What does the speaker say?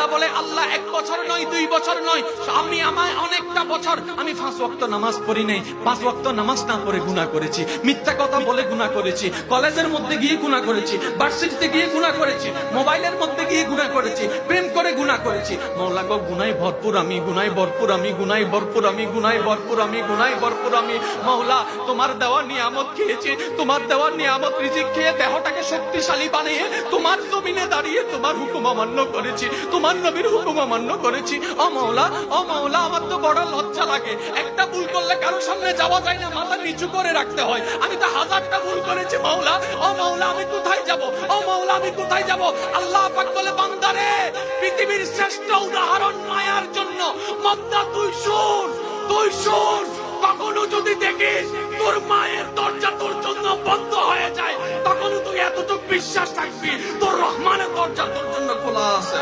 বান্দা বলে আল্লাহ 1 বছর নয় 2 বছর নয়, আমি আমায় অনেকটা বছর আমি 5 ওয়াক্ত নামাজ পড়ি নাই, 5 ওয়াক্ত নামাজ না পড়ে গুনাহ করেছি, মিথ্যা কথা বলে গুনাহ করেছি, কলেজের মধ্যে গিয়ে গুনাহ করেছি, ভার্সিটিতে গিয়ে গুনাহ করেছি, মোবাইলের মধ্যে গিয়ে গুনাহ করেছি, প্রেম করে গুনাহ করেছি। মাওলা গো গুনাহে ভরপুর আমি, গুনাহে ভরপুর আমি, গুনাহে ভরপুর আমি, গুনাহে ভরপুর আমি, গুনাহে ভরপুর আমি। মাওলা তোমার দেওয়া নিয়ামত খেয়েছি, তোমার দেওয়া নিয়ামত রিজিক খেয়ে দেহটাকে শক্তিশালী বানিয়ে তোমার জমিনে দাঁড়িয়ে তোমার হুকুম অমান্য করেছি, তোমার নবীর হুকুম অমান্য করেছি। ও মাওলা, ও মাওলা, আমার তো বড় লজ্জা লাগে, একটা ভুল করলে কারো সামনে যাওয়া যায় না, মাথা নিচু করে রাখতে হয়। আমি তো 1000টা ভুল করেছি মাওলা। ও মাওলা আমি কোথায় যাব, ও মাওলা আমি কোথায় যাব? আল্লাহ পাক বলে বান্দারে পৃথিবীর শ্রেষ্ঠ উদাহরণ মায়ার জন্য, বান্দা তুই শুন, তুই শুন, কখনো যদি দেখিস তোর মায়ের দরজা তোর জন্য বন্ধ হয়ে যায়, তখন তুই এতটুকু বিশ্বাস রাখবি তোর রহমানের দরজা তোর জন্য খোলা আছে।